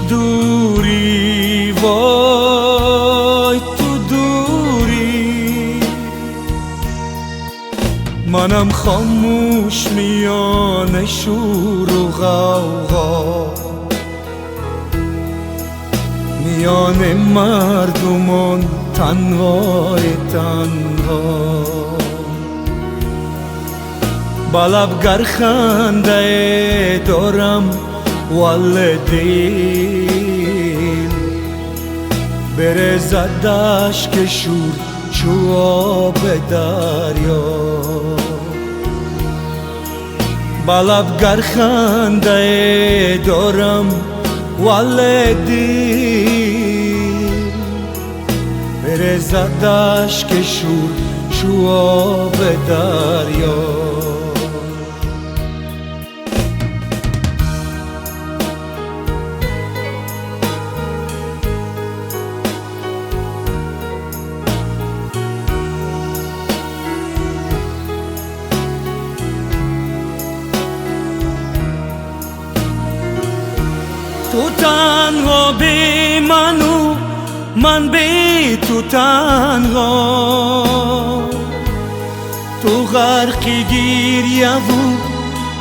دوری وای تو دوری منم خاموش میان شور و غوغا میان مردمان تنهای تنها بلبگر خنده دارم والدین برزد اشک شور چو آب دریا بلبگر خنده دارم والدین برزد اشک شور چو آب دریا تو تنها بی منو من بی تو تنها تو غرقی گیریه و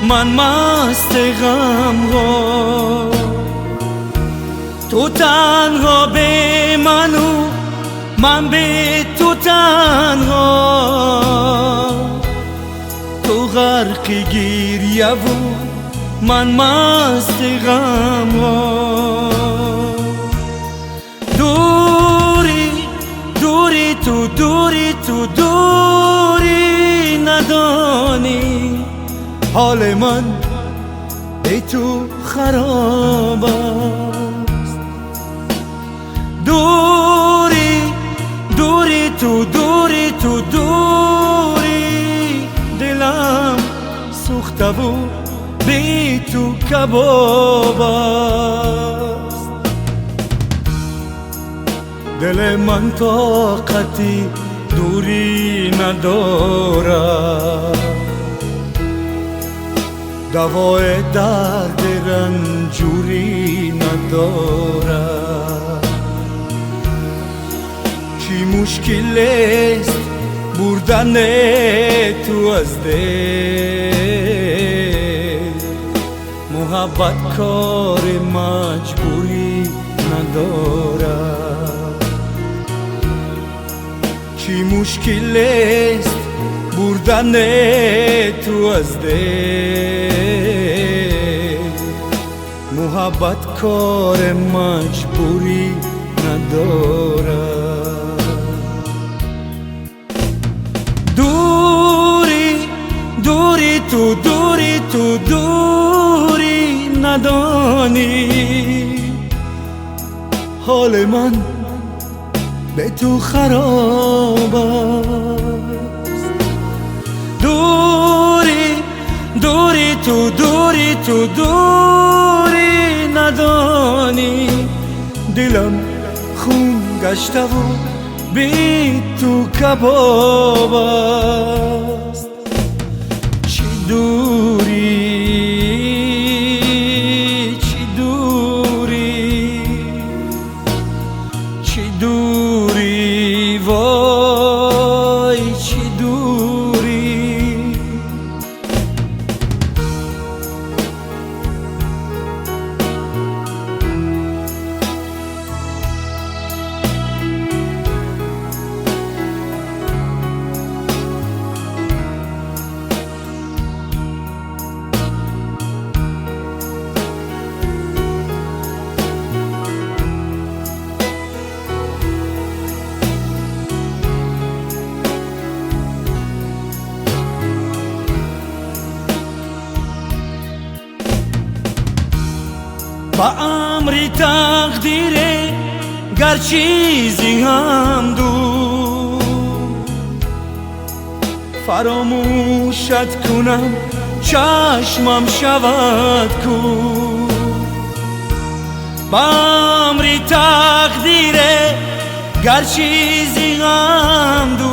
من مست غم ها تو تنها بی منو من بی تو تنها تو غرقی گیریه و من مست غم ها دوری دوری تو دوری تو دوری ندانی حال من بی تو خراب است دوری دوری تو دوری تو دوری دلم سوخته و بی تو کباب است دل من طاقتی دوری ندارد دوای درد رنجوری ندارد چی مشکل است بردن تو از دل محبت کار مجبوری ندارد چی مشکل است بردن تو از دل محبت کار مجبوری ندارد دوری دوری تو دوری تو دوری ندانی حال من به تو خراب است دوری دوری تو دوری تو دوری ندانی دلم خون گشته و بی تو کباب است چی دوری چی دوری چی دوری وای چی دوری با امری تقدیره گر چیزی هم دور فراموشت کنم چشمم شود کور با امری تقدیره گر چیزی هم دور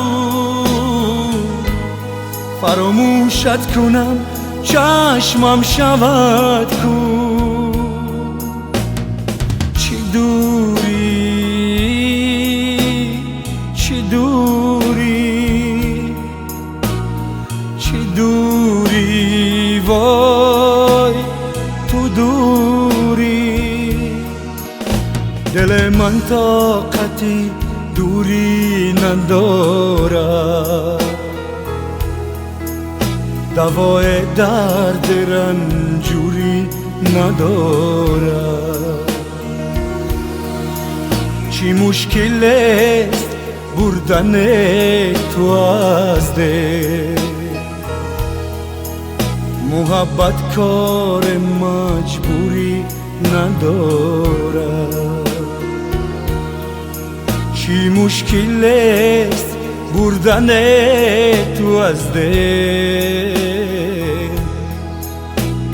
فراموشت کنم چشمم شود کو. چی دوری چی دوری چی دوری وای تو دوری. دل من طاقتی دوری ندارد، دوای درد رنجوری ندارد. چی مشکل است بردن تو از دل، محبت کار مجبوری ندارد. چی مشکل است بردن تو از دل،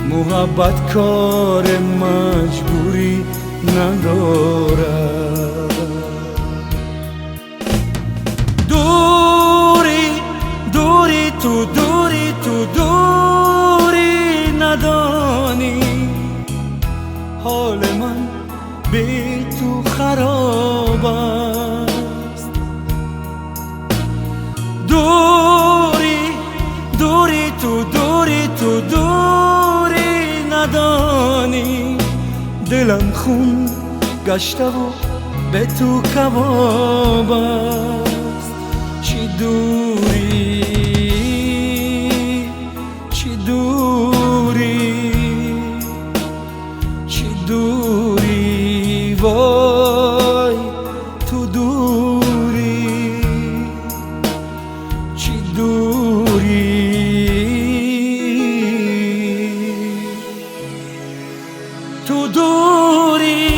محبت کار مجبوری ندارد. دوری دوری تو دوری تو دوری ندانی، حال من بی تو خراب است. دوری دوری تو دوری تو دوری ندانی، دلم خون گشته و به تو کباب است. چی دوری چی دوری چی دوری وای تو دوری. چی دوری تو دوری